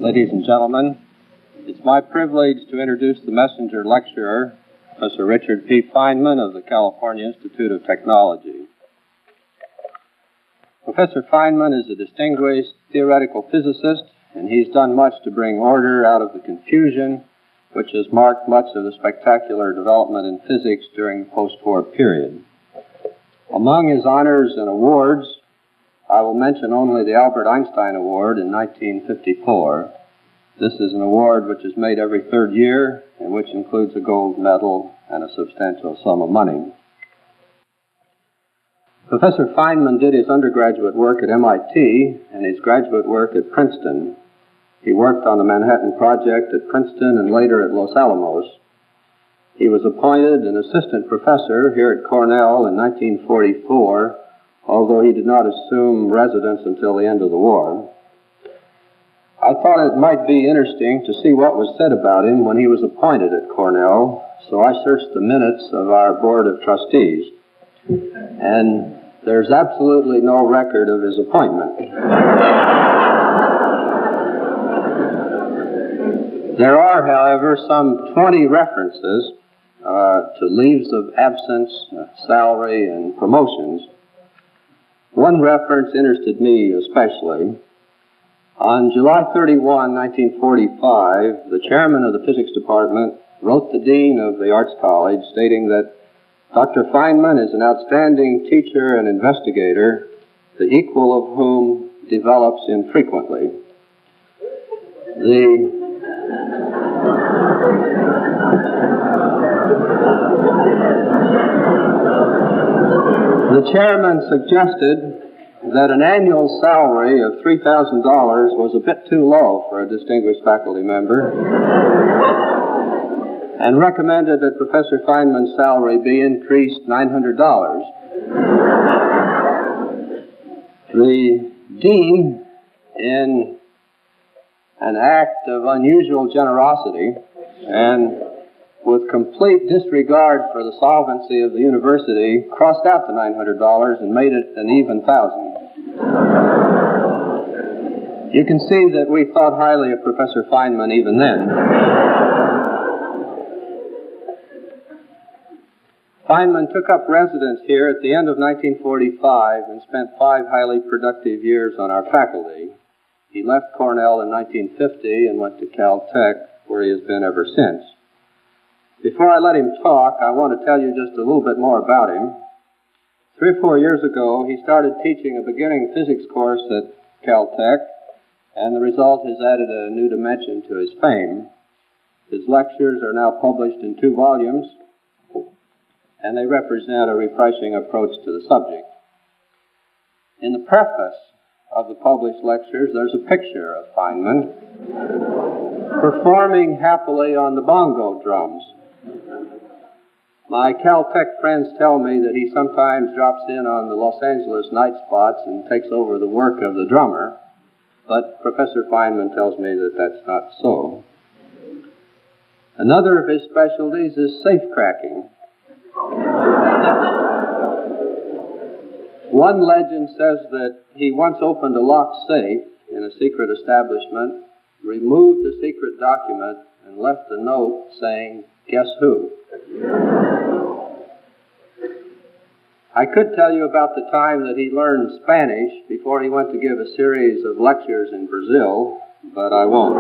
Ladies and gentlemen, it's my privilege to introduce the messenger lecturer, Professor Richard P. Feynman of the California Institute of Technology. Professor Feynman is a distinguished theoretical physicist, and he's done much to bring order out of the confusion which has marked much of the spectacular development in physics during the post-war period. Among his honors and awards, I will mention only the Albert Einstein Award in 1954. This is an award which is made every third year and which includes a gold medal and a substantial sum of money. Professor Feynman did his undergraduate work at MIT and his graduate work at Princeton. He worked on the Manhattan Project at Princeton and later at Los Alamos. He was appointed an assistant professor here at Cornell in 1944, although he did not assume residence until the end of the war. I thought it might be interesting to see what was said about him when he was appointed at Cornell, so I searched the minutes of our Board of Trustees, and there's absolutely no record of his appointment. There are, however, some 20 references to leaves of absence, salary, and promotions. One reference interested me especially. On July 31, 1945, the chairman of the physics department wrote the dean of the Arts College stating that Dr. Feynman is an outstanding teacher and investigator, the equal of whom develops infrequently. The chairman suggested that an annual salary of $3,000 was a bit too low for a distinguished faculty member and recommended that Professor Feynman's salary be increased $900. The dean, in an act of unusual generosity and with complete disregard for the solvency of the university, crossed out the $900 and made it an even $1,000. You can see that we thought highly of Professor Feynman even then. Feynman took up residence here at the end of 1945 and spent 5 highly productive years on our faculty. He left Cornell in 1950 and went to Caltech, where he has been ever since. Before I let him talk, I want to tell you just a little bit more about him. 3 or 4 years ago, he started teaching a beginning physics course at Caltech, and the result has added a new dimension to his fame. His lectures are now published in 2 volumes, and they represent a refreshing approach to the subject. In the preface of the published lectures, there's a picture of Feynman performing happily on the bongo drums. My Caltech friends tell me that he sometimes drops in on the Los Angeles night spots and takes over the work of the drummer, but Professor Feynman tells me that that's not so. Another of his specialties is safe cracking. One legend says that he once opened a locked safe in a secret establishment, removed the secret document, and left a note saying, "Guess who?" I could tell you about the time that he learned Spanish before he went to give a series of lectures in Brazil, but I won't.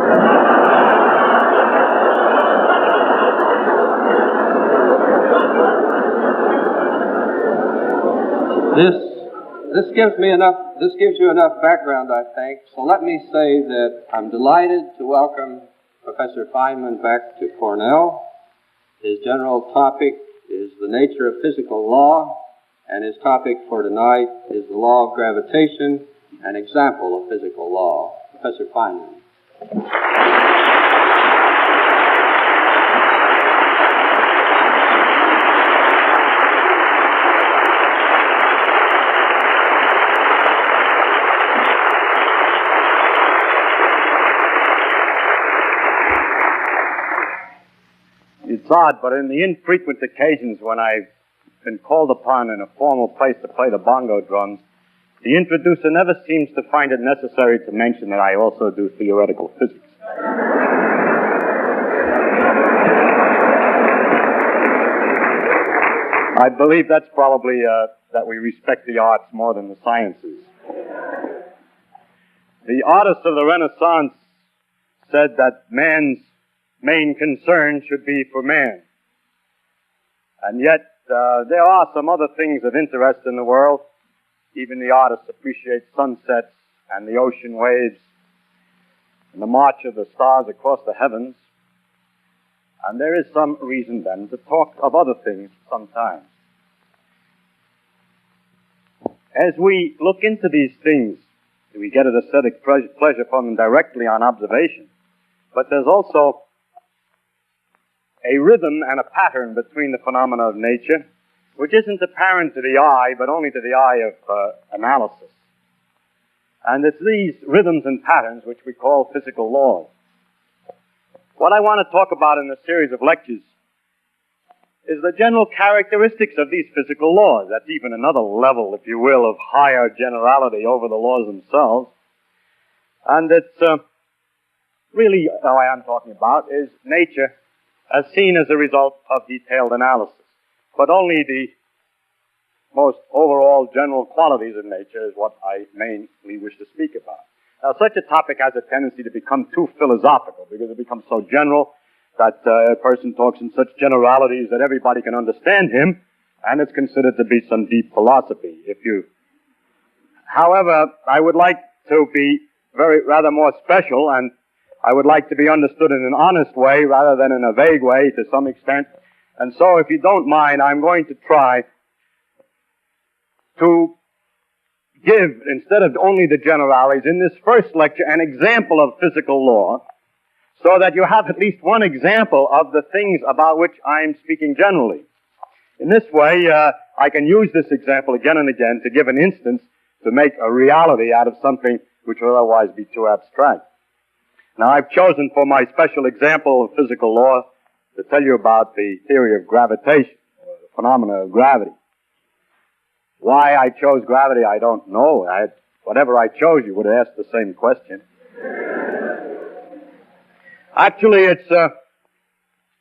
This gives you enough background, I think. So let me say that I'm delighted to welcome Professor Feynman back to Cornell. His general topic is the nature of physical law, and his topic for tonight is the law of gravitation, an example of physical law. Professor Feynman. It's odd, but in the infrequent occasions when I've been called upon in a formal place to play the bongo drums, the introducer never seems to find it necessary to mention that I also do theoretical physics. I believe that's probably that we respect the arts more than the sciences. The artists of the Renaissance said that man's main concern should be for man. And yet, there are some other things of interest in the world. Even the artists appreciate sunsets and the ocean waves and the march of the stars across the heavens. And there is some reason then to talk of other things sometimes. As we look into these things, we get an aesthetic pleasure from them directly on observation. But there's also a rhythm and a pattern between the phenomena of nature, which isn't apparent to the eye, but only to the eye of analysis. And it's these rhythms and patterns which we call physical laws. What I want to talk about in this series of lectures is the general characteristics of these physical laws. That's even another level, if you will, of higher generality over the laws themselves. And it's really, what I'm talking about is nature as seen as a result of detailed analysis. But only the most overall general qualities of nature is what I mainly wish to speak about. Now, such a topic has a tendency to become too philosophical because it becomes so general that a person talks in such generalities that everybody can understand him, and it's considered to be some deep philosophy. However, I would like to be rather more special, and I would like to be understood in an honest way rather than in a vague way to some extent. And so, if you don't mind, I'm going to try to give, instead of only the generalities, in this first lecture, an example of physical law, so that you have at least one example of the things about which I'm speaking generally. In this way, I can use this example again and again to give an instance to make a reality out of something which would otherwise be too abstract. Now, I've chosen for my special example of physical law to tell you about the theory of gravitation, or the phenomena of gravity. Why I chose gravity, I don't know. Whatever I chose, you would have asked the same question. Actually, it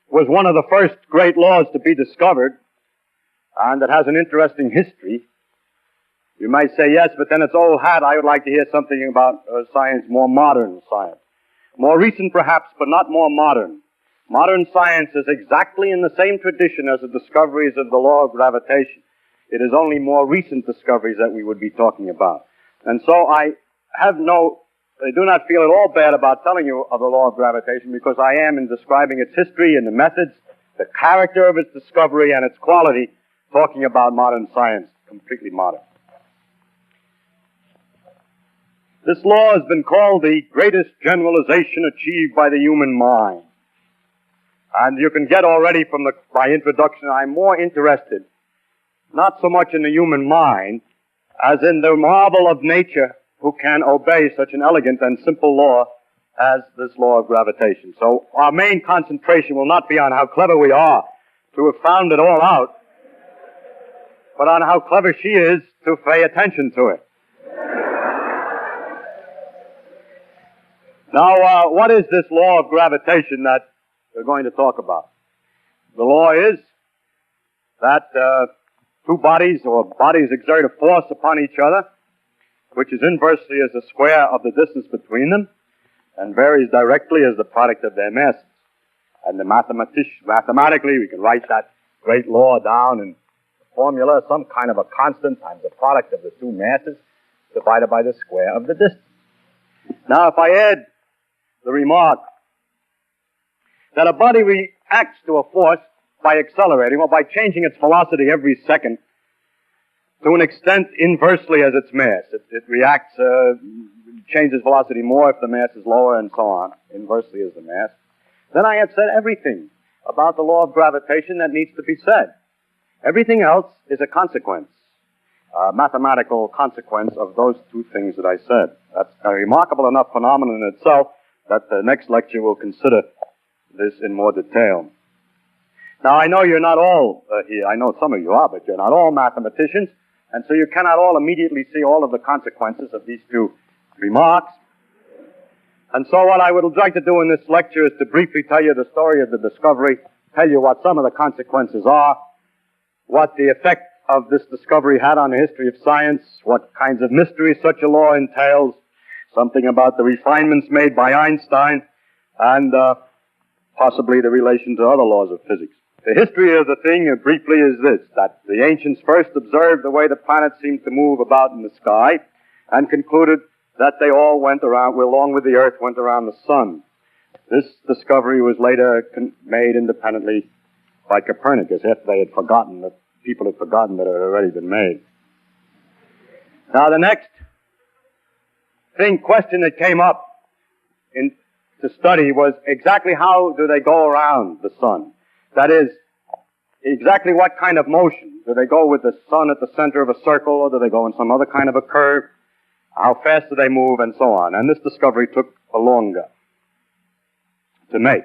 was one of the first great laws to be discovered, and it has an interesting history. You might say, yes, but then it's old hat. I would like to hear something about science, more modern science. More recent, perhaps, but not more modern. Modern science is exactly in the same tradition as the discoveries of the law of gravitation. It is only more recent discoveries that we would be talking about. And so I do not feel at all bad about telling you of the law of gravitation, because I am, in describing its history and the methods, the character of its discovery and its quality, talking about modern science, completely modern. This law has been called the greatest generalization achieved by the human mind. And you can get already from my introduction, I'm more interested not so much in the human mind as in the marvel of nature who can obey such an elegant and simple law as this law of gravitation. So our main concentration will not be on how clever we are to have found it all out, but on how clever she is to pay attention to it. Now, what is this law of gravitation that we're going to talk about? The law is that two bodies exert a force upon each other, which is inversely as the square of the distance between them, and varies directly as the product of their masses. And mathematically, we can write that great law down in the formula, some kind of a constant times the product of the two masses divided by the square of the distance. Now, if I add the remark that a body reacts to a force by accelerating, or by changing its velocity every second, to an extent inversely as its mass. It reacts, changes velocity more if the mass is lower, and so on, inversely as the mass. Then I have said everything about the law of gravitation that needs to be said. Everything else is a consequence, a mathematical consequence of those two things that I said. That's a remarkable enough phenomenon in itself that the next lecture will consider this in more detail. Now, I know you're not all here. I know some of you are, but you're not all mathematicians, and so you cannot all immediately see all of the consequences of these two remarks. And so what I would like to do in this lecture is to briefly tell you the story of the discovery, tell you what some of the consequences are, what the effect of this discovery had on the history of science, what kinds of mysteries such a law entails, something about the refinements made by Einstein, and possibly the relation to other laws of physics. The history of the thing, briefly, is this, that the ancients first observed the way the planets seemed to move about in the sky, and concluded that they all went around, along with the Earth, went around the sun. This discovery was later made independently by Copernicus, after they had forgotten, that people had forgotten that it had already been made. Now, the next question that came up to study was exactly how do they go around the sun? That is, exactly what kind of motion? Do they go with the sun at the center of a circle, or do they go in some other kind of a curve? How fast do they move, and so on? And this discovery took longer to make.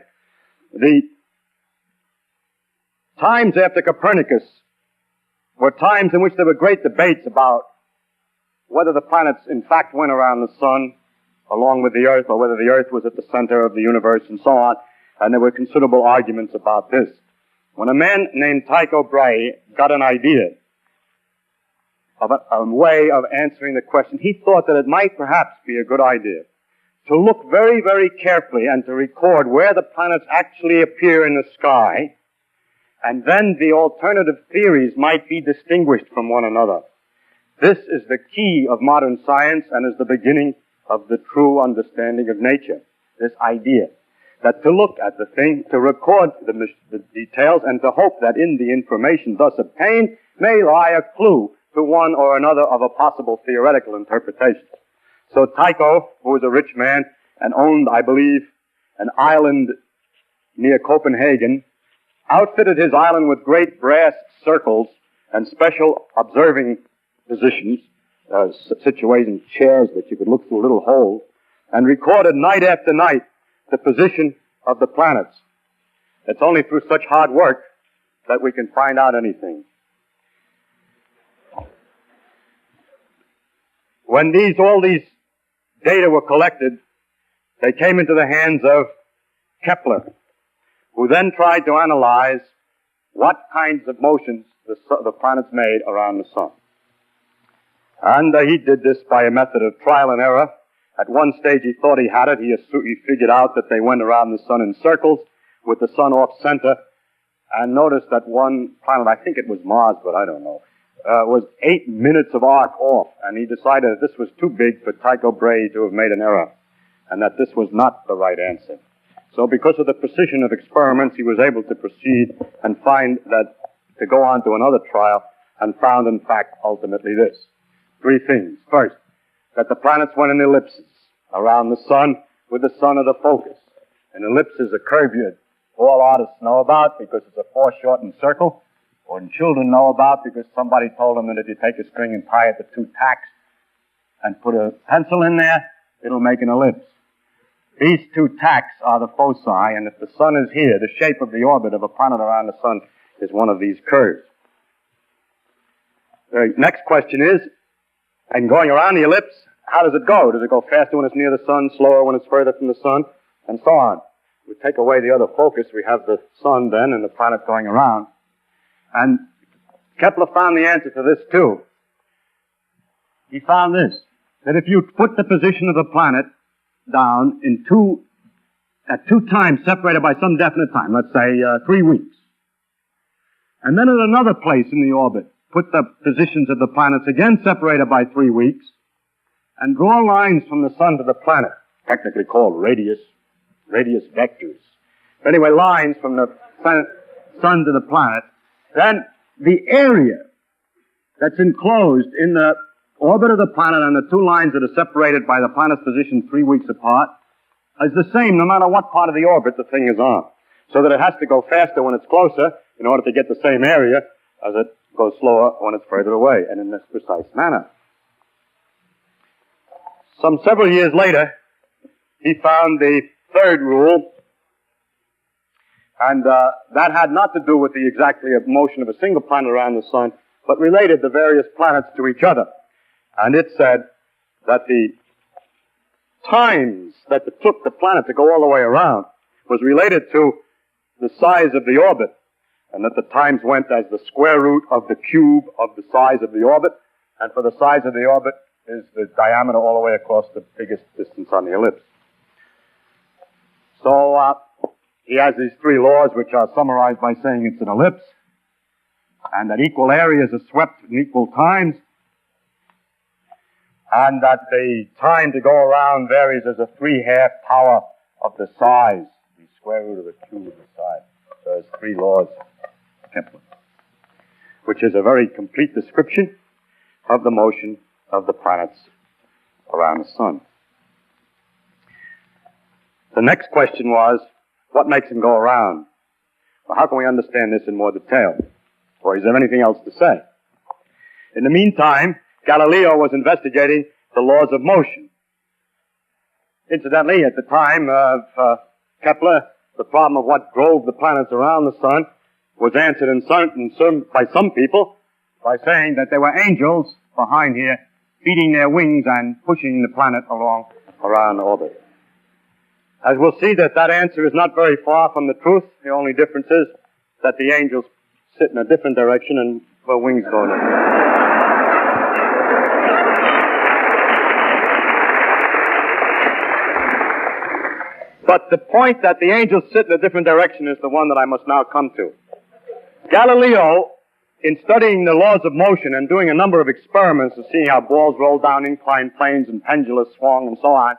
The times after Copernicus were times in which there were great debates about whether the planets in fact went around the sun along with the Earth, or whether the Earth was at the center of the universe, and so on. And there were considerable arguments about this. When a man named Tycho Brahe got an idea of a way of answering the question, he thought that it might perhaps be a good idea to look very, very carefully and to record where the planets actually appear in the sky, and then the alternative theories might be distinguished from one another. This is the key of modern science and is the beginning of the true understanding of nature. This idea that to look at the thing, to record the details, and to hope that in the information thus obtained may lie a clue to one or another of a possible theoretical interpretation. So Tycho, who was a rich man and owned, I believe, an island near Copenhagen, outfitted his island with great brass circles and special observing positions, situating chairs that you could look through little holes, and recorded night after night the position of the planets. It's only through such hard work that we can find out anything. When all these data were collected, they came into the hands of Kepler, who then tried to analyze what kinds of motions the planets made around the sun. And he did this by a method of trial and error. At one stage he thought he had it. He figured out that they went around the sun in circles with the sun off center, and noticed that one planet, I think it was Mars, but I don't know, was 8 minutes of arc off, and he decided that this was too big for Tycho Brahe to have made an error, and that this was not the right answer. So because of the precision of experiments, he was able to proceed and find that, to go on to another trial, and found, in fact, ultimately this. 3 things. First, that the planets went in ellipses around the sun with the sun of the focus. An ellipse is a curve all artists know about because it's a foreshortened circle, or children know about because somebody told them that if you take a string and tie it to 2 tacks and put a pencil in there, it'll make an ellipse. These 2 tacks are the foci, and if the sun is here, the shape of the orbit of a planet around the sun is one of these curves. The next question is, and going around the ellipse, how does it go? Does it go faster when it's near the sun, slower when it's further from the sun, and so on? We take away the other focus, we have the sun then and the planet going around. And Kepler found the answer to this too. He found this, that if you put the position of the planet down at 2 times separated by some definite time, let's say 3 weeks, and then at another place in the orbit, put the positions of the planets again separated by 3 weeks, and draw lines from the sun to the planet, technically called radius vectors. But anyway, lines from the sun to the planet, then the area that's enclosed in the orbit of the planet and the 2 lines that are separated by the planet's position 3 weeks apart is the same no matter what part of the orbit the thing is on. So that it has to go faster when it's closer in order to get the same area as it goes slower when it's further away, and in this precise manner. Some several years later, he found the 3rd rule, and that had not to do with the exactly motion of a single planet around the sun, but related the various planets to each other. And it said that the times that it took the planet to go all the way around was related to the size of the orbit, and that the times went as the square root of the cube of the size of the orbit, and for the size of the orbit is the diameter all the way across the biggest distance on the ellipse. So he has these three laws, which are summarized by saying it's an ellipse, and that equal areas are swept in equal times, and that the time to go around varies as a 3/2 power of the size, the square root of the cube of the size. So there's three laws of Kepler, which is a very complete description of the motion of the planets around the sun. The next question was, what makes them go around? Well, how can we understand this in more detail? Or is there anything else to say? In the meantime, Galileo was investigating the laws of motion. Incidentally, at the time of Kepler, the problem of what drove the planets around the sun was answered by some people by saying that there were angels behind here beating their wings and pushing the planet along around orbit. As we'll see, that answer is not very far from the truth. The only difference is that the angels sit in a different direction and their wings go in a different direction. But the point that the angels sit in a different direction is the one that I must now come to. Galileo, in studying the laws of motion and doing a number of experiments to see how balls roll down inclined planes and pendulums swung and so on,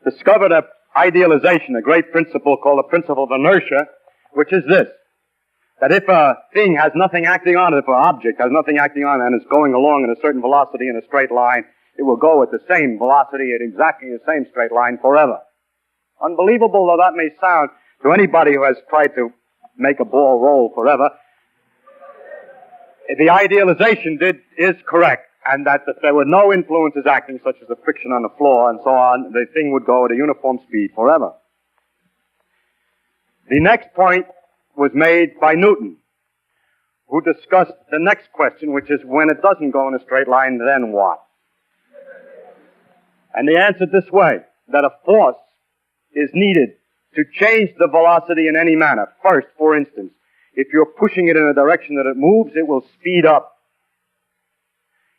discovered an idealization, a great principle called the principle of inertia, which is this: that if a thing has nothing acting on it, if an object has nothing acting on it and is going along at a certain velocity in a straight line, it will go at the same velocity at exactly the same straight line forever. Unbelievable though that may sound to anybody who has tried to make a ball roll forever, the idealization is correct, and that there were no influences acting, such as the friction on the floor and so on. The thing would go at a uniform speed forever. The next point was made by Newton, who discussed the next question, which is, when it doesn't go in a straight line, then what? And he answered this way, that a force is needed to change the velocity in any manner. First, for instance, if you're pushing it in a direction that it moves, it will speed up.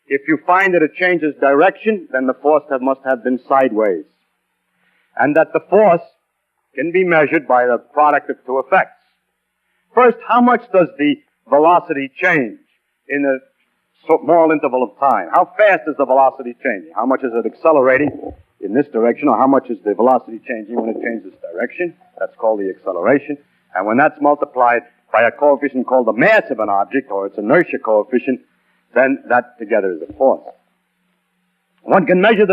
If you find that it changes direction, then the force must have been sideways. And that the force can be measured by the product of two effects. First, how much does the velocity change in a small interval of time? How fast is the velocity changing? How much is it accelerating in this direction, or how much is the velocity changing when it changes direction? That's called the acceleration. And when that's multiplied by a coefficient called the mass of an object, or its inertia coefficient, then that together is a force. One can measure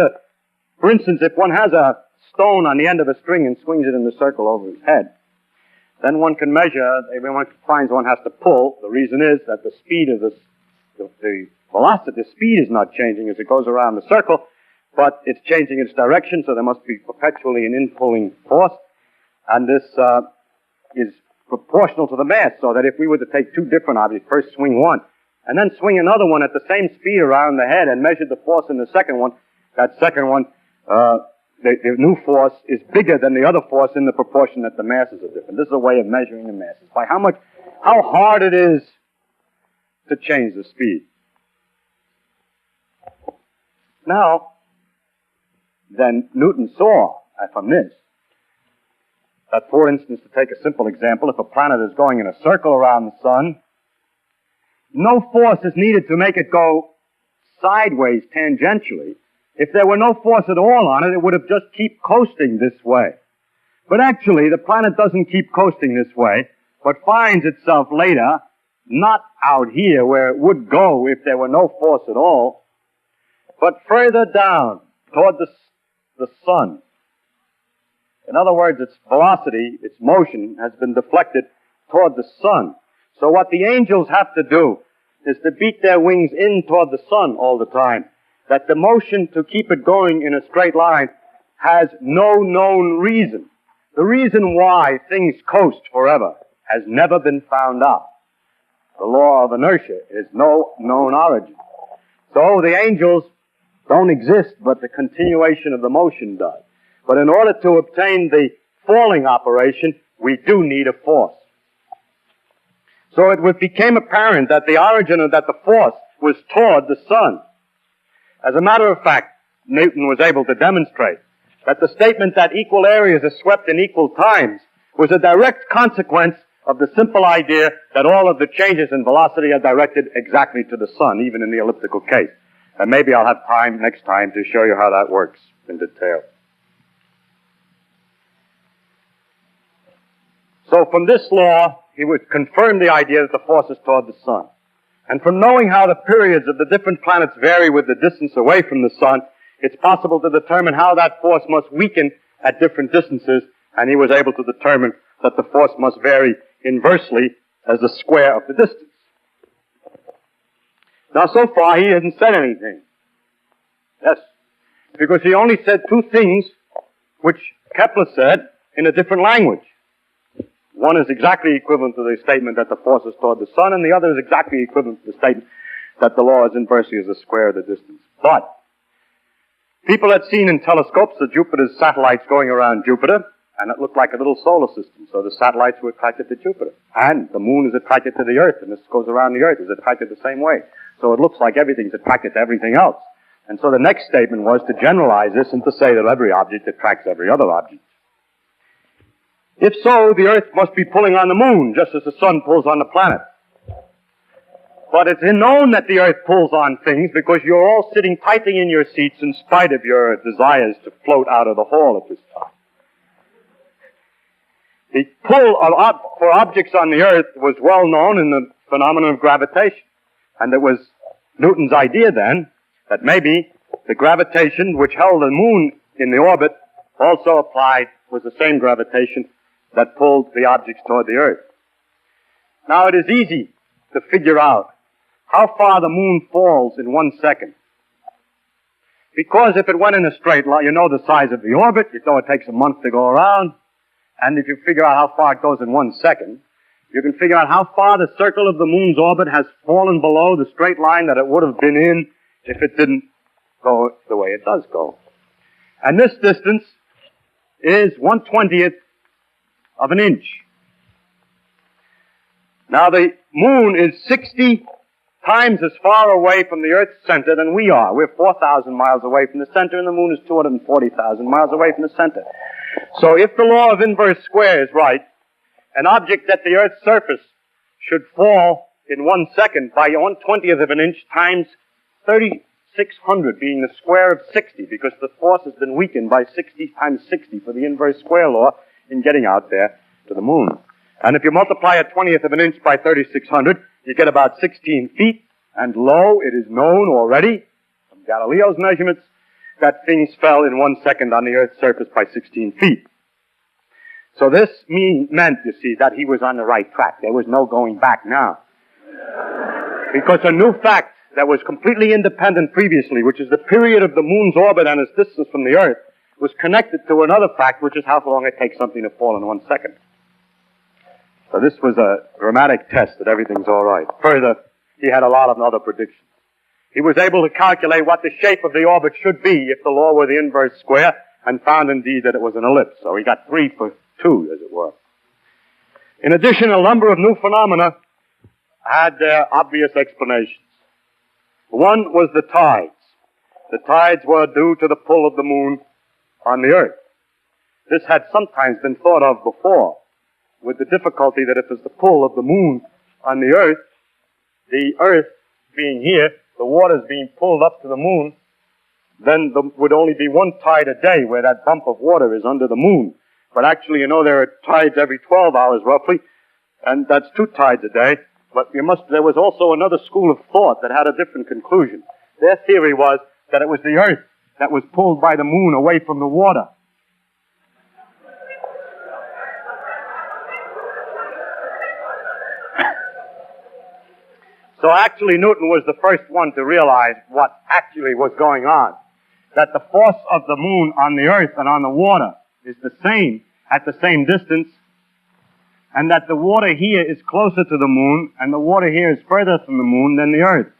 for instance, if one has a stone on the end of a string and swings it in a circle over his head, then one can measure, when one finds one has to pull, the reason is that the speed of the velocity, the speed is not changing as it goes around the circle, but it's changing its direction, so there must be perpetually an in-pulling force, and this is proportional to the mass, so that if we were to take two different objects, first swing one, and then swing another one at the same speed around the head and measure the force in the second one, that second one, the new force is bigger than the other force in the proportion that the masses are different. This is a way of measuring the masses, by how hard it is to change the speed. Now, then Newton saw from this that, for instance, to take a simple example, if a planet is going in a circle around the sun, no force is needed to make it go sideways tangentially. If there were no force at all on it, it would have just keep coasting this way. But actually, the planet doesn't keep coasting this way, but finds itself later not out here where it would go if there were no force at all, but further down toward the sun. In other words, its velocity, its motion, has been deflected toward the sun. So what the angels have to do is to beat their wings in toward the sun all the time, that the motion to keep it going in a straight line has no known reason. The reason why things coast forever has never been found out. The law of inertia is no known origin. So the angels don't exist, but the continuation of the motion does. But in order to obtain the falling operation, we do need a force. So it became apparent that the origin of that the force was toward the sun. As a matter of fact, Newton was able to demonstrate that the statement that equal areas are swept in equal times was a direct consequence of the simple idea that all of the changes in velocity are directed exactly to the sun, even in the elliptical case. And maybe I'll have time next time to show you how that works in detail. So from this law, he would confirm the idea that the force is toward the sun. And from knowing how the periods of the different planets vary with the distance away from the sun, it's possible to determine how that force must weaken at different distances, and he was able to determine that the force must vary inversely as the square of the distance. Now, so far, he hasn't said anything. Yes, because he only said two things which Kepler said in a different language. One is exactly equivalent to the statement that the force is toward the sun, and the other is exactly equivalent to the statement that the law is inversely as the square of the distance. But people had seen in telescopes the Jupiter's satellites going around Jupiter, and it looked like a little solar system. So the satellites were attracted to Jupiter. And the moon is attracted to the Earth, and this goes around the Earth, is attracted the same way. So it looks like everything's attracted to everything else. And so the next statement was to generalize this and to say that every object attracts every other object. If so, the Earth must be pulling on the moon, just as the sun pulls on the planet. But it's known that the Earth pulls on things because you're all sitting tightly in your seats in spite of your desires to float out of the hall at this time. The pull for objects on the Earth was well known in the phenomenon of gravitation. And it was Newton's idea then that maybe the gravitation which held the moon in the orbit also applied, was the same gravitation that pulled the objects toward the Earth. Now it is easy to figure out how far the moon falls in 1 second. Because if it went in a straight line, you know the size of the orbit, you know it takes a month to go around, and if you figure out how far it goes in 1 second, you can figure out how far the circle of the moon's orbit has fallen below the straight line that it would have been in if it didn't go the way it does go. And this distance is 1/20th of an inch. Now the moon is 60 times as far away from the Earth's center than we are. We're 4,000 miles away from the center, and the moon is 240,000 miles away from the center. So if the law of inverse square is right, an object at the Earth's surface should fall in 1 second by 1/20th of an inch times 3,600, being the square of 60, because the force has been weakened by 60 times 60 for the inverse square law in getting out there to the moon. And if you multiply a 20th of an inch by 3,600, you get about 16 feet. And lo, it is known already from Galileo's measurements that things fell in 1 second on the Earth's surface by 16 feet. So this meant, you see, that he was on the right track. There was no going back now. Because a new fact that was completely independent previously, which is the period of the moon's orbit and its distance from the Earth, was connected to another fact, which is how long it takes something to fall in 1 second. So this was a dramatic test that everything's all right. Further, he had a lot of other predictions. He was able to calculate what the shape of the orbit should be if the law were the inverse square, and found indeed that it was an ellipse. So he got 3 for 2, as it were. In addition, a number of new phenomena had their obvious explanations. One was the tides. The tides were due to the pull of the moon on the Earth. This had sometimes been thought of before, with the difficulty that if it's the pull of the moon on the Earth being here, the water's being pulled up to the moon, then there would only be one tide a day where that bump of water is under the moon. But actually, you know, there are tides every 12 hours roughly, and that's 2 tides a day. But there was also another school of thought that had a different conclusion. Their theory was that it was the Earth that was pulled by the moon away from the water. So actually, Newton was the first one to realize what actually was going on. That the force of the moon on the Earth and on the water is the same at the same distance, and that the water here is closer to the moon, and the water here is further from the moon than the Earth.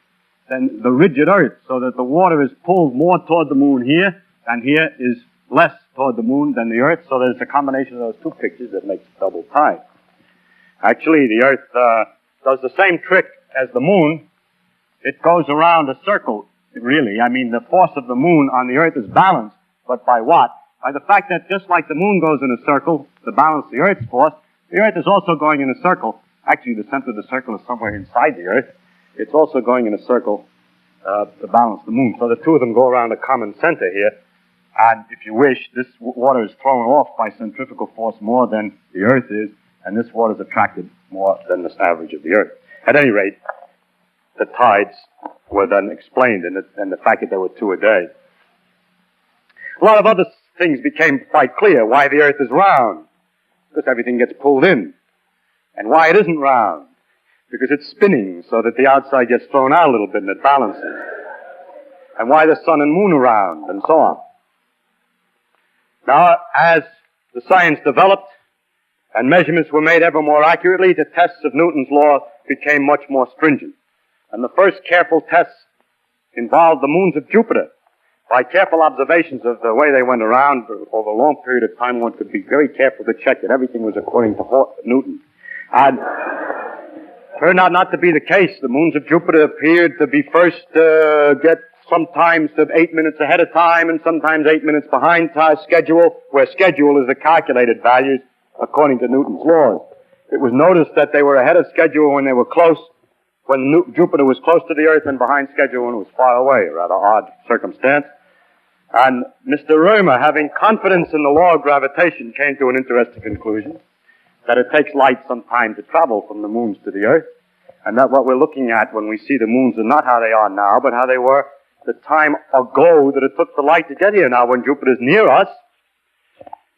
than the rigid Earth, so that the water is pulled more toward the moon here, and here is less toward the moon than the Earth, so that it's a combination of those two pictures that makes double tide. Actually, the Earth does the same trick as the moon. It goes around a circle, really. I mean, the force of the moon on the Earth is balanced, but by what? By the fact that just like the moon goes in a circle to balance the Earth's force, the Earth is also going in a circle. Actually, the center of the circle is somewhere inside the Earth. It's also going in a circle to balance the moon. So the two of them go around a common center here. And if you wish, this water is thrown off by centrifugal force more than the Earth is, and this water is attracted more than the average of the Earth. At any rate, the tides were then explained, and the fact that there were 2 a day. A lot of other things became quite clear. Why the Earth is round, because everything gets pulled in. And why it isn't round, because it's spinning so that the outside gets thrown out a little bit and it balances. And why the sun and moon are round, and so on. Now, as the science developed and measurements were made ever more accurately, the tests of Newton's law became much more stringent. And the first careful tests involved the moons of Jupiter. By careful observations of the way they went around over a long period of time, one could be very careful to check that everything was according to Newton. And turned out not to be the case. The moons of Jupiter appeared to be first get sometimes 8 minutes ahead of time and sometimes 8 minutes behind schedule, where schedule is the calculated values according to Newton's laws. It was noticed that they were ahead of schedule when they were close, when Jupiter was close to the Earth, and behind schedule when it was far away, a rather odd circumstance. And Mr. Römer, having confidence in the law of gravitation, came to an interesting conclusion, that it takes light some time to travel from the moons to the Earth, and that what we're looking at when we see the moons are not how they are now, but how they were the time ago that it took the light to get here. Now, when Jupiter's near us,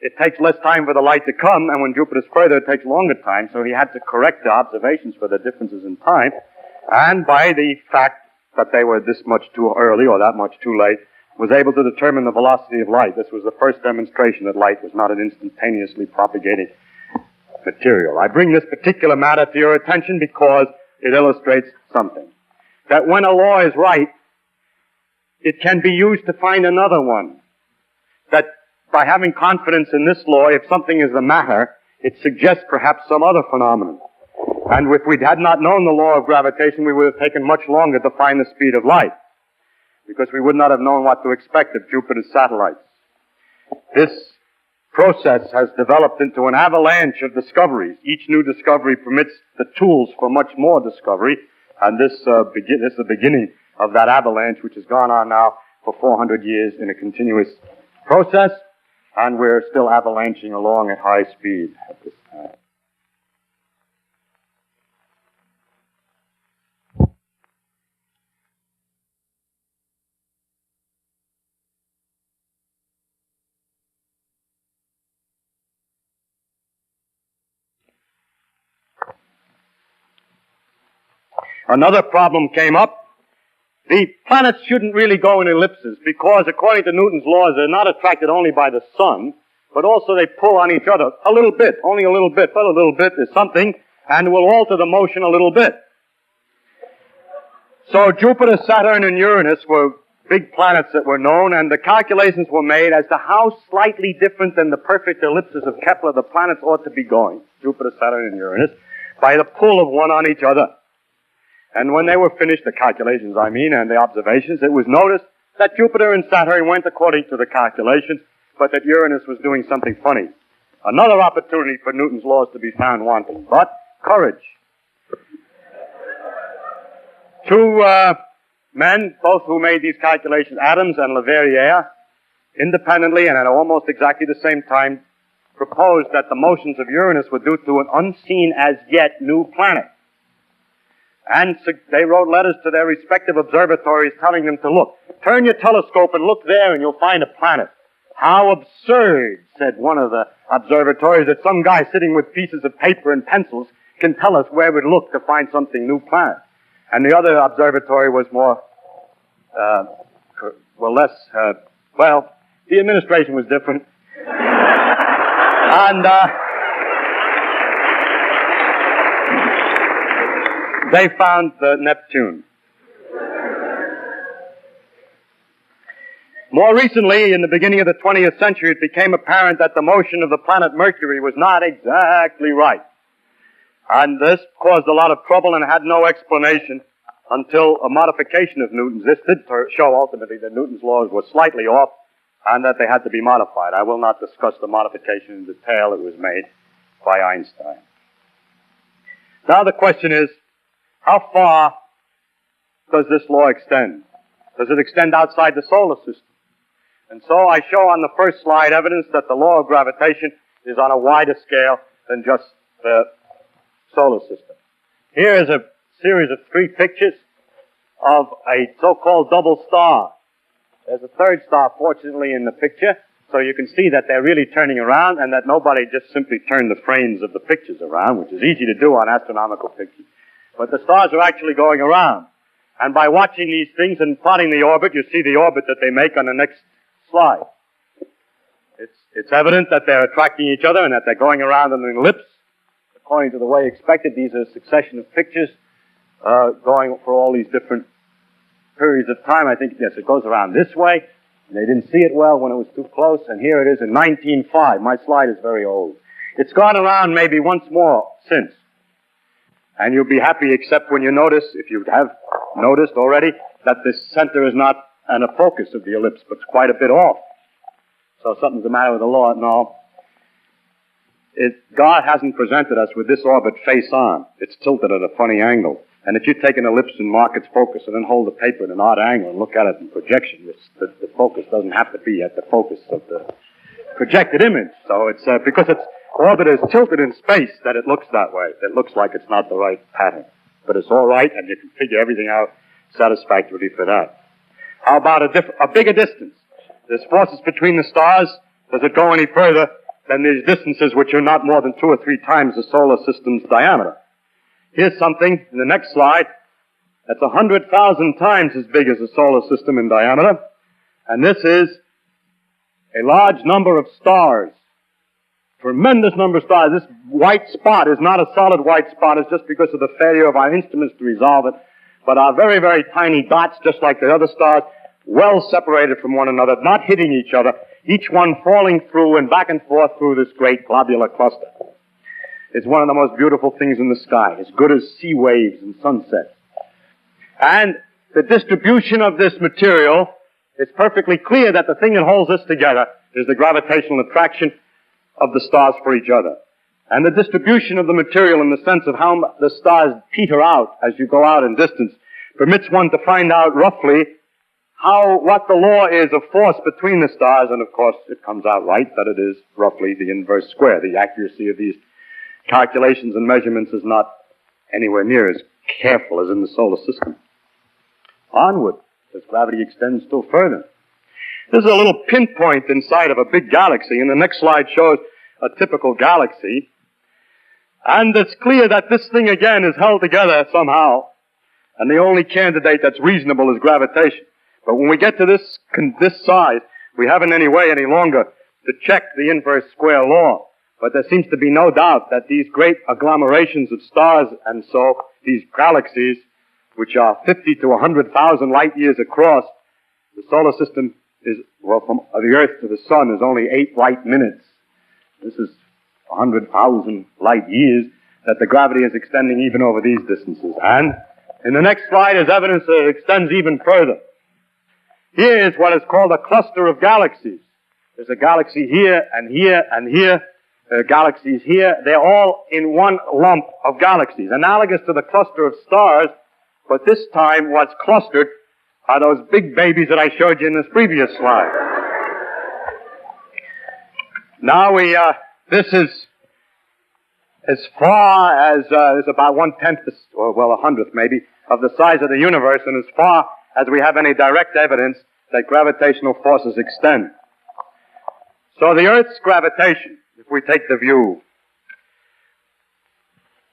it takes less time for the light to come, and when Jupiter's further, it takes longer time, so he had to correct the observations for the differences in time, and by the fact that they were this much too early or that much too late, was able to determine the velocity of light. This was the first demonstration that light was not an instantaneously propagating material. I bring this particular matter to your attention because it illustrates something. That when a law is right, it can be used to find another one. That by having confidence in this law, if something is the matter, it suggests perhaps some other phenomenon. And if we had not known the law of gravitation, we would have taken much longer to find the speed of light, because we would not have known what to expect of Jupiter's satellites. This process has developed into an avalanche of discoveries. Each new discovery permits the tools for much more discovery, and this is the beginning of that avalanche, which has gone on now for 400 years in a continuous process, and we're still avalanching along at high speed at this time. Another problem came up. The planets shouldn't really go in ellipses because, according to Newton's laws, they're not attracted only by the sun, but also they pull on each other a little bit, only a little bit, but a little bit is something, and will alter the motion a little bit. So Jupiter, Saturn, and Uranus were big planets that were known, and the calculations were made as to how slightly different than the perfect ellipses of Kepler the planets ought to be going, Jupiter, Saturn, and Uranus, by the pull of one on each other. And when they were finished, the calculations, and the observations, it was noticed that Jupiter and Saturn went according to the calculations, but that Uranus was doing something funny. Another opportunity for Newton's laws to be found wanting, but courage. 2 men, both who made these calculations, Adams and Leverrier, independently and at almost exactly the same time, proposed that the motions of Uranus were due to an unseen as yet new planet. And they wrote letters to their respective observatories telling them to look. Turn your telescope and look there and you'll find a planet. How absurd, said one of the observatories, that some guy sitting with pieces of paper and pencils can tell us where we'd look to find something new planet. And the other observatory was the administration was different. And they found Neptune. More recently, in the beginning of the 20th century, it became apparent that the motion of the planet Mercury was not exactly right. And this caused a lot of trouble and had no explanation until a modification of Newton's. This did show ultimately that Newton's laws were slightly off and that they had to be modified. I will not discuss the modification in detail. It was made by Einstein. Now the question is, how far does this law extend? Does it extend outside the solar system? And so I show on the first slide evidence that the law of gravitation is on a wider scale than just the solar system. Here is a series of 3 pictures of a so-called double star. There's a third star, fortunately, in the picture, so you can see that they're really turning around and that nobody just simply turned the frames of the pictures around, which is easy to do on astronomical pictures. But the stars are actually going around. And by watching these things and plotting the orbit, you see the orbit that they make on the next slide. It's evident that they're attracting each other and that they're going around in an ellipse. According to the way expected, these are a succession of pictures going for all these different periods of time. I think, yes, it goes around this way. They didn't see it well when it was too close, and here it is in 1905. My slide is very old. It's gone around maybe once more since. And you'll be happy except when you notice, if you have noticed already, that the center is not in a focus of the ellipse, but it's quite a bit off. So something's the matter with the law. No. God hasn't presented us with this orbit face on. It's tilted at a funny angle. And if you take an ellipse and mark its focus and then hold the paper at an odd angle and look at it in projection, the focus doesn't have to be at the focus of the projected image. So it's because its orbit is tilted in space that it looks that way. It looks like it's not the right pattern. But it's all right, and you can figure everything out satisfactorily for that. How about a bigger distance? There's forces between the stars. Does it go any further than these distances, which are not more than 2 or 3 times the solar system's diameter? Here's something in the next slide that's 100,000 times as big as the solar system in diameter. And this is a large number of stars. Tremendous number of stars. This white spot is not a solid white spot. It's just because of the failure of our instruments to resolve it. But are very, very tiny dots, just like the other stars, well separated from one another, not hitting each other, each one falling through and back and forth through this great globular cluster. It's one of the most beautiful things in the sky, as good as sea waves and sunsets. And the distribution of this material, it's perfectly clear that the thing that holds this together is the gravitational attraction of the stars for each other. And the distribution of the material in the sense of how the stars peter out as you go out in distance permits one to find out roughly what the law is of force between the stars, and of course it comes out right that it is roughly the inverse square. The accuracy of these calculations and measurements is not anywhere near as careful as in the solar system. Onward, as gravity extends still further. This is a little pinpoint inside of a big galaxy, and the next slide shows a typical galaxy. And it's clear that this thing again is held together somehow, and the only candidate that's reasonable is gravitation. But when we get to this size, we haven't any way any longer to check the inverse square law. But there seems to be no doubt that these great agglomerations of stars and so these galaxies, which are 50 to 100,000 light years across, the solar system is, well, from the Earth to the Sun is only 8 light minutes. This is 100,000 light years that the gravity is extending even over these distances. And in the next slide is evidence that it extends even further. Here is what is called a cluster of galaxies. There's a galaxy here and here and here. There are galaxies here. They're all in one lump of galaxies, analogous to the cluster of stars, but this time what's clustered are those big babies that I showed you in this previous slide. Now this is as far as, it's about 1/10, or well, 100th maybe, of the size of the universe, and as far as we have any direct evidence that gravitational forces extend. So the Earth's gravitation, if we take the view,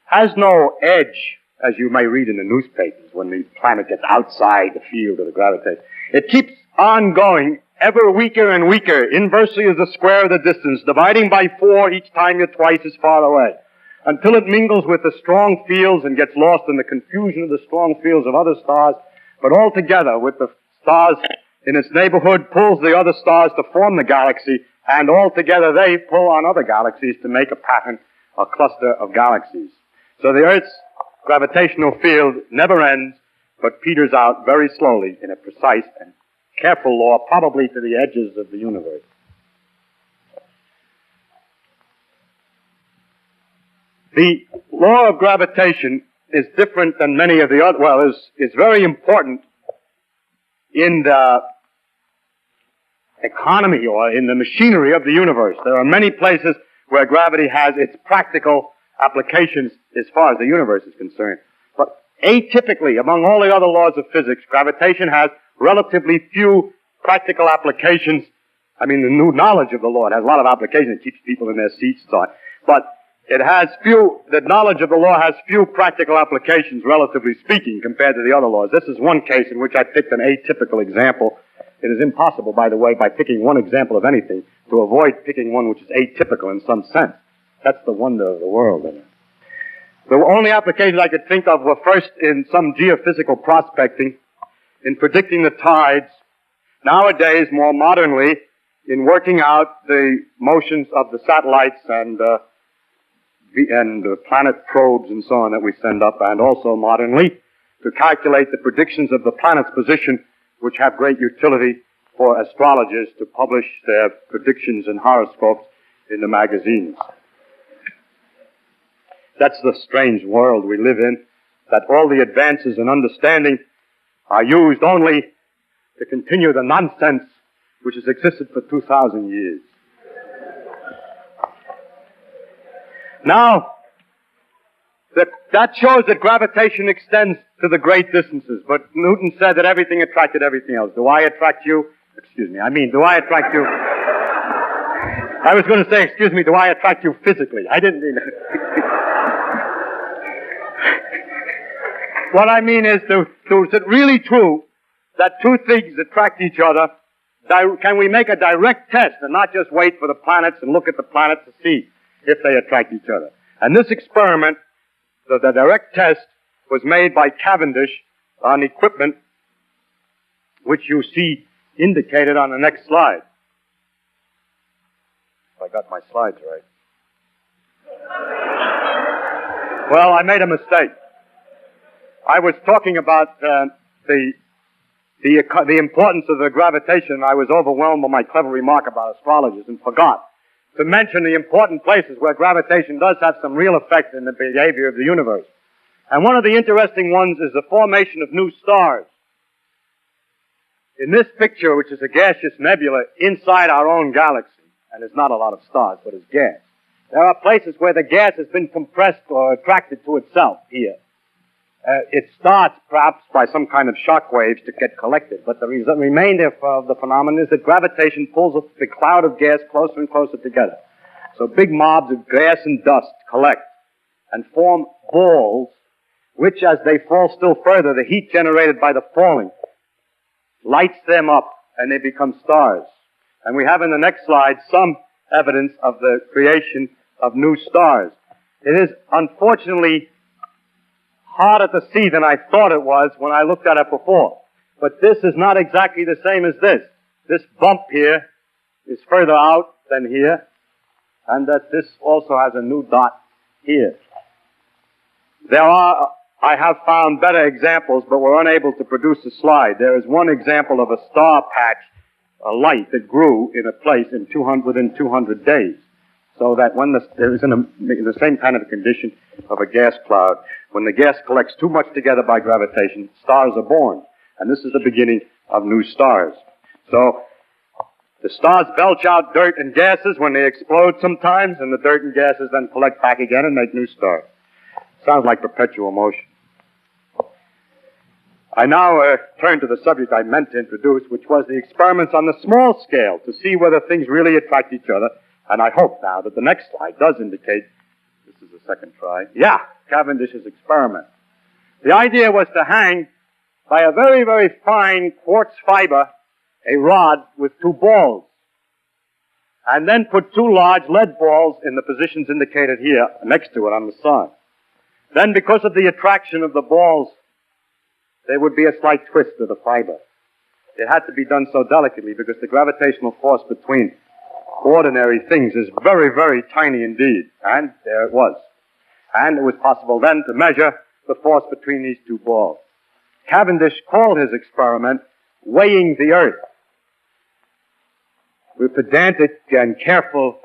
has no edge, as you may read in the newspapers, when the planet gets outside the field of the gravitation. It keeps on going ever weaker and weaker, inversely as the square of the distance, dividing by 4 each time you're twice as far away, until it mingles with the strong fields and gets lost in the confusion of the strong fields of other stars, but altogether with the stars in its neighborhood pulls the other stars to form the galaxy, and all together they pull on other galaxies to make a pattern, a cluster of galaxies. So the Earth's gravitational field never ends, but peters out very slowly in a precise and careful law, probably to the edges of the universe. The law of gravitation is different than many of the other, well, is very important in the economy or in the machinery of the universe. There are many places where gravity has its practical applications as far as the universe is concerned. But atypically, among all the other laws of physics, gravitation has relatively few practical applications. I mean, the new knowledge of the law, it has a lot of applications. It keeps people in their seats and so on. But it has the knowledge of the law has few practical applications, relatively speaking, compared to the other laws. This is one case in which I picked an atypical example. It is impossible, by the way, by picking one example of anything, to avoid picking one which is atypical in some sense. That's the wonder of the world. The only applications I could think of were first in some geophysical prospecting, in predicting the tides, nowadays, more modernly, in working out the motions of the satellites and planet probes and so on that we send up, and also modernly to calculate the predictions of the planet's position, which have great utility for astrologers to publish their predictions and horoscopes in the magazines. That's the strange world we live in, that all the advances in understanding are used only to continue the nonsense which has existed for 2,000 years. Now, that shows that gravitation extends to the great distances, but Newton said that everything attracted everything else. Do I attract you? Do I attract you? I was going to say, do I attract you physically? I didn't mean it. What I mean is, is it really true that two things attract each other? Can we make a direct test and not just wait for the planets and look at the planets to see if they attract each other? And this experiment, the direct test, was made by Cavendish on equipment which you see indicated on the next slide. If I got my slides right. Well, I made a mistake. I was talking about the importance of the gravitation. I was overwhelmed by my clever remark about astrologers and forgot to mention the important places where gravitation does have some real effect in the behavior of the universe. And one of the interesting ones is the formation of new stars. In this picture, which is a gaseous nebula inside our own galaxy, and there's not a lot of stars, but it's gas, there are places where the gas has been compressed or attracted to itself here. It starts perhaps by some kind of shock waves to get collected, but the remainder of the phenomenon is that gravitation pulls the cloud of gas closer and closer together. So big mobs of gas and dust collect and form balls, which as they fall still further, the heat generated by the falling lights them up and they become stars. And we have in the next slide some evidence of the creation of new stars. It is unfortunately harder to see than I thought it was when I looked at it before. But this is not exactly the same as this. This bump here is further out than here, and that this also has a new dot here. I have found better examples, but we're unable to produce a slide. There is one example of a star patch, a light that grew in a place within 200 days. So that when there is in the same kind of condition of a gas cloud, when the gas collects too much together by gravitation, stars are born. And this is the beginning of new stars. So the stars belch out dirt and gases when they explode sometimes, and the dirt and gases then collect back again and make new stars. Sounds like perpetual motion. I now turn to the subject I meant to introduce, which was the experiments on the small scale to see whether things really attract each other. And I hope now that the next slide does indicate, this is the second try, Cavendish's experiment. The idea was to hang by a very, very fine quartz fiber a rod with two balls, and then put two large lead balls in the positions indicated here next to it on the side. Then, because of the attraction of the balls, there would be a slight twist of the fiber. it had to be done so delicately because the gravitational force between ordinary things is very, very tiny indeed. And there it was. And it was possible then to measure the force between these two balls. Cavendish called his experiment weighing the Earth. We're pedantic and careful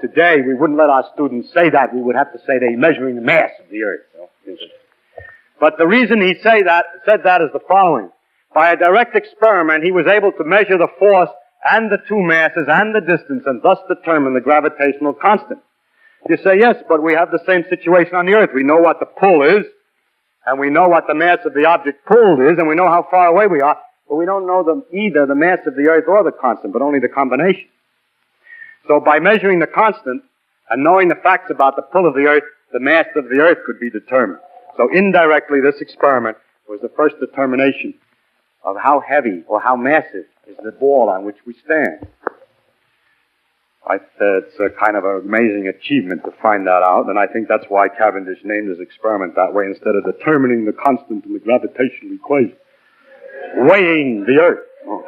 today. We wouldn't let our students say that. We would have to say they're measuring the mass of the Earth. But the reason he said that is the following. By a direct experiment, he was able to measure the force and the two masses and the distance and thus determine the gravitational constant. You say, yes, but we have the same situation on the Earth. We know what the pull is, and we know what the mass of the object pulled is, and we know how far away we are, but we don't know either the mass of the Earth or the constant, but only the combination. So by measuring the constant and knowing the facts about the pull of the Earth, the mass of the Earth could be determined. So indirectly, this experiment was the first determination of how heavy or how massive is the ball on which we stand. It's a kind of an amazing achievement to find that out, and I think that's why Cavendish named his experiment that way instead of determining the constant in the gravitational equation. Weighing the Earth. Oh.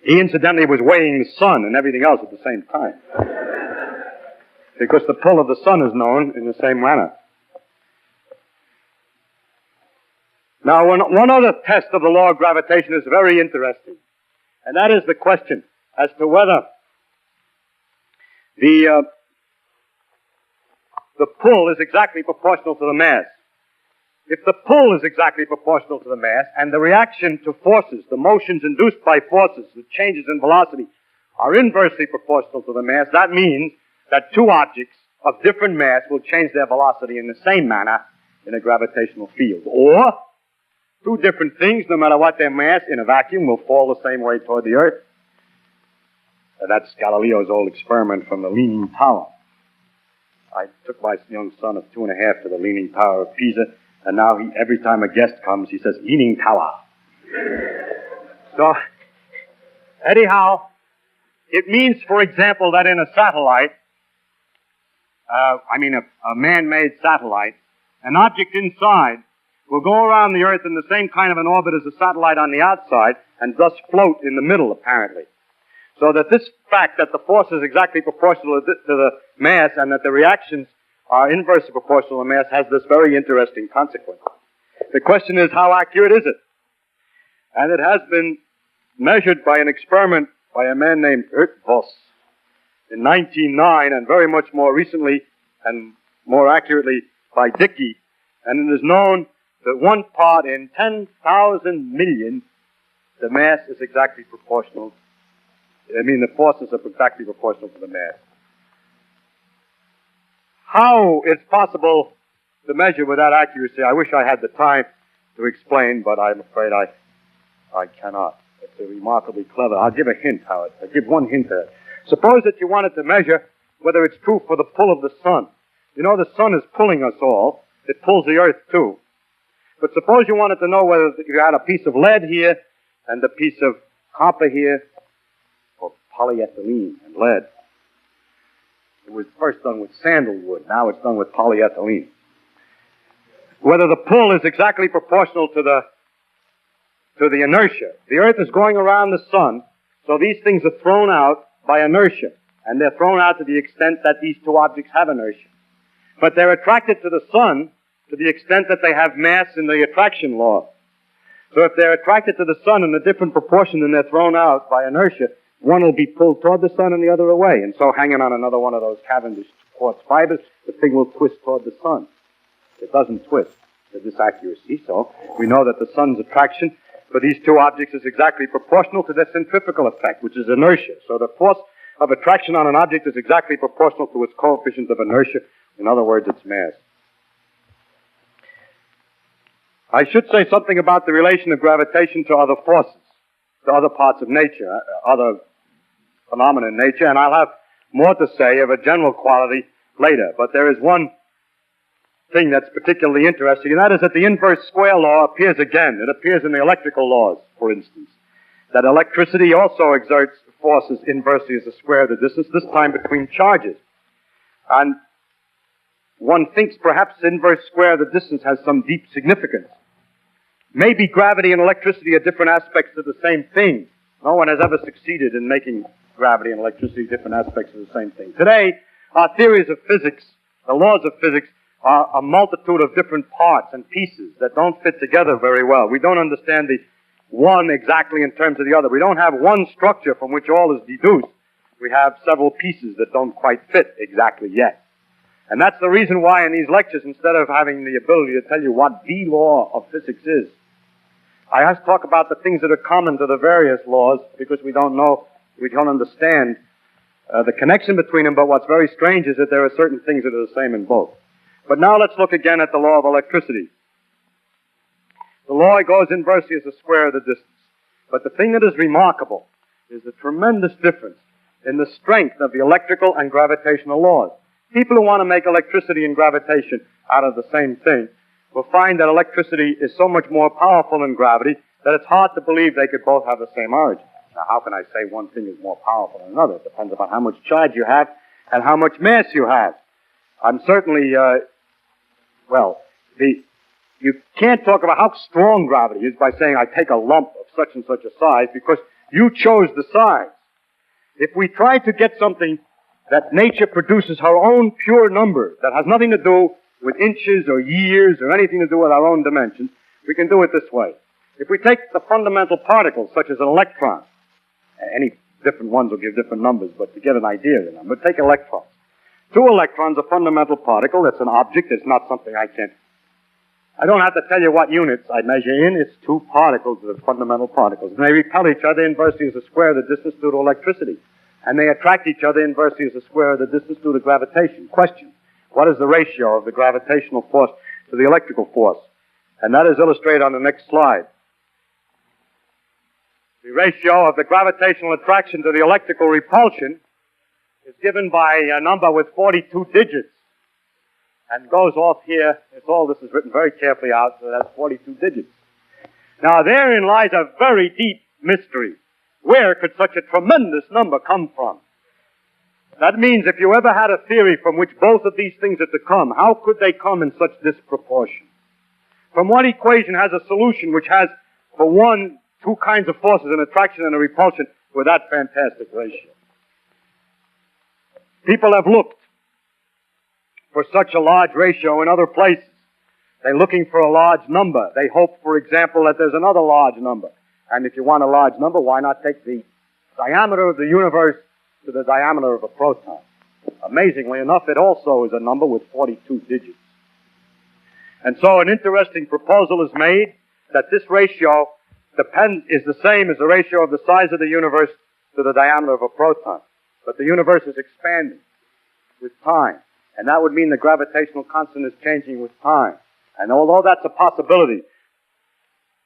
He incidentally was weighing the sun and everything else at the same time. Because the pull of the sun is known in the same manner. Now, one other test of the law of gravitation is very interesting, and that is the question as to whether the pull is exactly proportional to the mass. If the pull is exactly proportional to the mass, and the reaction to forces, the motions induced by forces, the changes in velocity, are inversely proportional to the mass, that means that two objects of different mass will change their velocity in the same manner in a gravitational field. Or, two different things, no matter what their mass, in a vacuum, will fall the same way toward the Earth. That's Galileo's old experiment from the Leaning Tower. I took my young son of 2.5 to the Leaning Tower of Pisa, and now every time a guest comes, he says, Leaning Tower. So, anyhow, it means, for example, that in a satellite, a man-made satellite, an object inside will go around the Earth in the same kind of an orbit as the satellite on the outside, and thus float in the middle, apparently. So that this fact that the force is exactly proportional to the mass and that the reactions are inversely proportional to mass has this very interesting consequence. The question is, how accurate is it? And it has been measured by an experiment by a man named Ertvoss in 1909, and very much more recently and more accurately by Dickey. And it is known that 1 part in 10,000 million, the mass is exactly proportional. The forces are exactly proportional to the mass. How it's possible to measure with that accuracy, I wish I had the time to explain, but I'm afraid I cannot. It's remarkably clever. I'll give a hint, Howard. I'll give one hint there. Suppose that you wanted to measure whether it's true for the pull of the sun. You know, the sun is pulling us all. It pulls the Earth, too. But suppose you wanted to know whether you had a piece of lead here and a piece of copper here, or polyethylene and lead. It was first done with sandalwood. Now it's done with polyethylene. Whether the pull is exactly proportional to the inertia. The Earth is going around the sun, so these things are thrown out by inertia. And they're thrown out to the extent that these two objects have inertia. But they're attracted to the sun to the extent that they have mass in the attraction law. So if they're attracted to the sun in a different proportion than they're thrown out by inertia, one will be pulled toward the sun and the other away. And so hanging on another one of those Cavendish quartz fibers, the thing will twist toward the sun. It doesn't twist to this accuracy, so we know that the sun's attraction for these two objects is exactly proportional to their centrifugal effect, which is inertia. So the force of attraction on an object is exactly proportional to its coefficient of inertia. In other words, its mass. I should say something about the relation of gravitation to other forces, to other parts of nature, other phenomena in nature, and I'll have more to say of a general quality later. But there is one thing that's particularly interesting, and that is that the inverse square law appears again. It appears in the electrical laws, for instance, that electricity also exerts forces inversely as the square of the distance, this time between charges. And one thinks perhaps inverse square of the distance has some deep significance, Maybe gravity and electricity are different aspects of the same thing. No one has ever succeeded in making gravity and electricity different aspects of the same thing. Today, our theories of physics, the laws of physics, are a multitude of different parts and pieces that don't fit together very well. We don't understand the one exactly in terms of the other. We don't have one structure from which all is deduced. We have several pieces that don't quite fit exactly yet. And that's the reason why in these lectures, instead of having the ability to tell you what the law of physics is, I have to talk about the things that are common to the various laws, because we don't understand the connection between them. But what's very strange is that there are certain things that are the same in both. But now let's look again at the law of electricity. The law goes inversely as the square of the distance. But the thing that is remarkable is the tremendous difference in the strength of the electrical and gravitational laws. People who want to make electricity and gravitation out of the same thing will find that electricity is so much more powerful than gravity that it's hard to believe they could both have the same origin. Now, how can I say one thing is more powerful than another? It depends upon how much charge you have and how much mass you have. I'm certainly, you can't talk about how strong gravity is by saying I take a lump of such and such a size, because you chose the size. If we try to get something that nature produces her own pure number that has nothing to do with inches or years or anything to do with our own dimensions, we can do it this way. If we take the fundamental particles, such as an electron, any different ones will give different numbers, but to get an idea of the number, take electrons. 2 electrons, a fundamental particle. It's an object. It's not something I don't have to tell you what units I measure in. It's 2 particles that are fundamental particles. And they repel each other inversely as the square of the distance due to electricity. And they attract each other inversely as the square of the distance due to gravitation. Question: what is the ratio of the gravitational force to the electrical force? And that is illustrated on the next slide. The ratio of the gravitational attraction to the electrical repulsion is given by a number with 42 digits. And goes off here. This is written very carefully out, so that's 42 digits. Now, therein lies a very deep mystery. Where could such a tremendous number come from? That means if you ever had a theory from which both of these things are to come, how could they come in such disproportion? From what equation has a solution which has, for one, 2 kinds of forces, an attraction and a repulsion, with that fantastic ratio? People have looked for such a large ratio in other places. They're looking for a large number. They hope, for example, that there's another large number. And if you want a large number, why not take the diameter of the universe to the diameter of a proton? Amazingly enough, it also is a number with 42 digits. And so an interesting proposal is made that this ratio is the same as the ratio of the size of the universe to the diameter of a proton. But the universe is expanding with time. And that would mean the gravitational constant is changing with time. And although that's a possibility,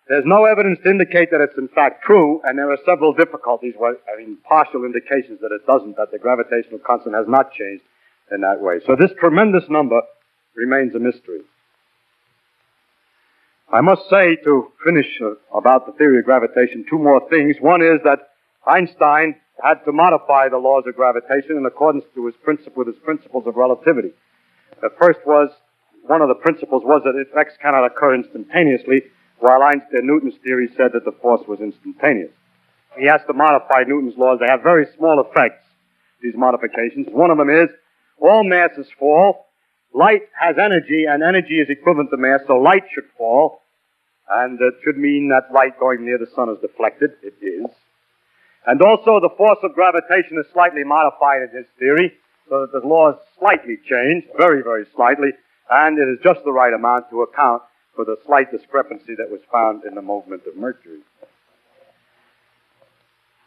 there's no evidence to indicate that it's in fact true, and there are several difficulties, partial indications that it doesn't, that the gravitational constant has not changed in that way. So this tremendous number remains a mystery. I must say, to finish about the theory of gravitation, 2 more things. One is that Einstein had to modify the laws of gravitation in accordance to with his principles of relativity. The first was, one of the principles was that effects cannot occur instantaneously, while Newton's theory said that the force was instantaneous. He has to modify Newton's laws. They have very small effects, these modifications. One of them is, all masses fall. Light has energy, and energy is equivalent to mass, so light should fall. And it should mean that light going near the sun is deflected. It is. And also the force of gravitation is slightly modified in his theory, so that the law is slightly changed, very, very slightly, and it is just the right amount to account for the slight discrepancy that was found in the movement of Mercury.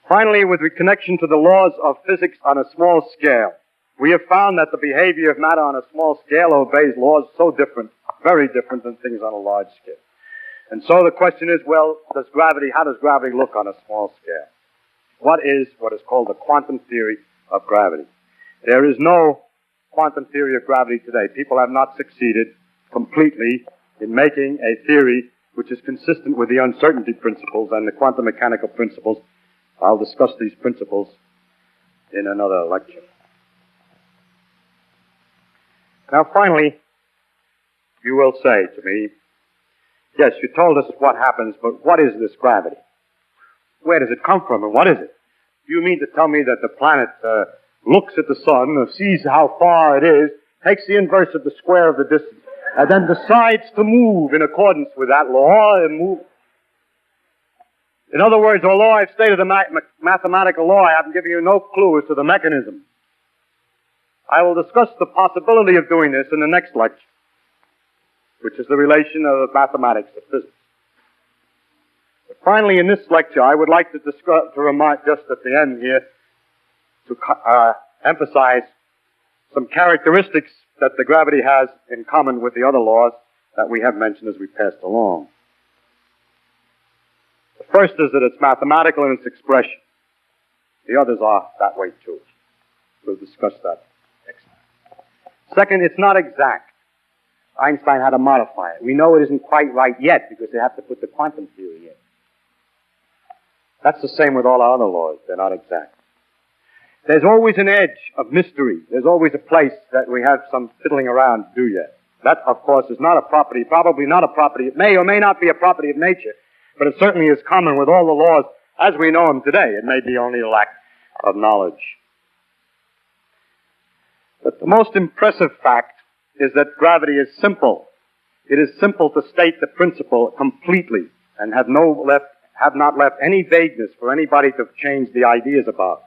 Finally, with connection to the laws of physics on a small scale, we have found that the behavior of matter on a small scale obeys laws so different, very different than things on a large scale. And so the question is, well, how does gravity look on a small scale? What is called the quantum theory of gravity? There is no quantum theory of gravity today. People have not succeeded completely in making a theory which is consistent with the uncertainty principles and the quantum mechanical principles. I'll discuss these principles in another lecture. Now, finally, you will say to me, Yes, you told us what happens, but what is this gravity? Where does it come from, and what is it? Do you mean to tell me that the planet looks at the sun, sees how far it is, takes the inverse of the square of the distance, and then decides to move in accordance with that law and move? In other words, although I've stated a mathematical law, I haven't given you no clue as to the mechanism. I will discuss the possibility of doing this in the next lecture, which is the relation of mathematics to physics. But finally, in this lecture, I would like to remark just at the end here, to emphasize some characteristics that the gravity has in common with the other laws that we have mentioned as we passed along. The first is that it's mathematical in its expression. The others are that way too. We'll discuss that next time. Second, it's not exact. Einstein had to modify it. We know it isn't quite right yet because they have to put the quantum theory in. That's the same with all our other laws. They're not exact. There's always an edge of mystery. There's always a place that we have some fiddling around to do yet. That, of course, is not a property, probably not a property. It may or may not be a property of nature, but it certainly is common with all the laws as we know them today. It may be only a lack of knowledge. But the most impressive fact is that gravity is simple. It is simple to state the principle completely and have not left any vagueness for anybody to change the ideas about.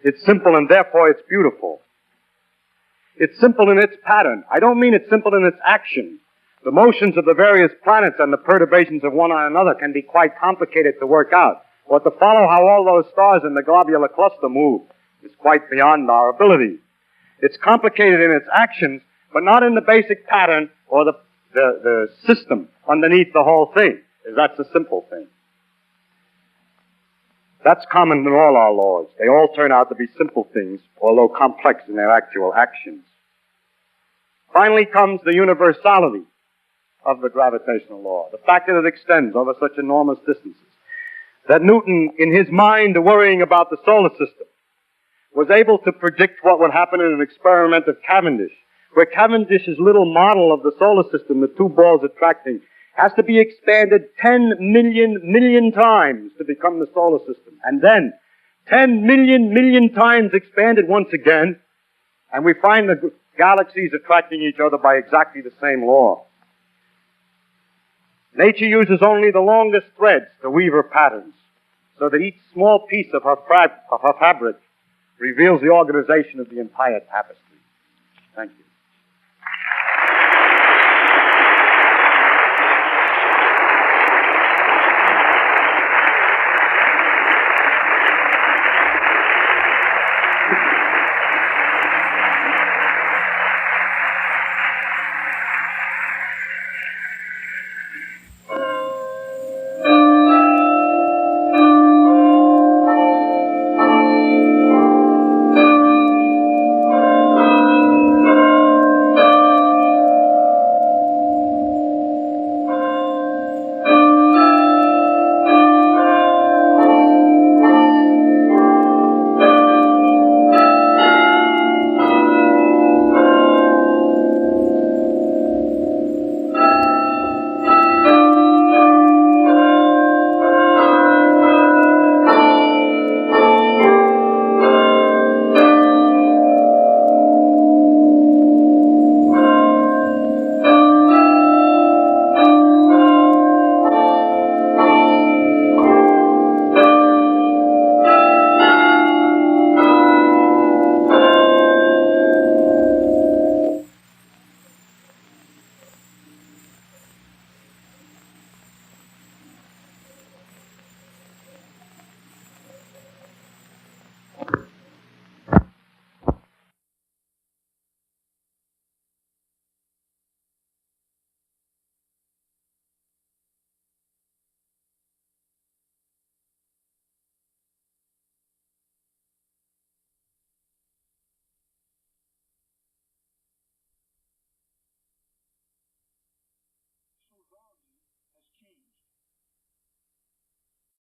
It's simple and therefore it's beautiful. It's simple in its pattern. I don't mean it's simple in its action. The motions of the various planets and the perturbations of one on another can be quite complicated to work out. Or to follow how all those stars in the globular cluster move is quite beyond our ability. It's complicated in its actions, but not in the basic pattern or the system underneath the whole thing. That's a simple thing. That's common in all our laws. They all turn out to be simple things, although complex in their actual actions. Finally comes the universality of the gravitational law, the fact that it extends over such enormous distances. That Newton, in his mind worrying about the solar system, was able to predict what would happen in an experiment of Cavendish, where Cavendish's little model of the solar system, the two balls attracting, has to be expanded 10 million times to become the solar system. And then 10 million times expanded once again, and we find the galaxies attracting each other by exactly the same law. Nature uses only the longest threads to weave her patterns, so that each small piece of her fabric reveals the organization of the entire tapestry. Thank you.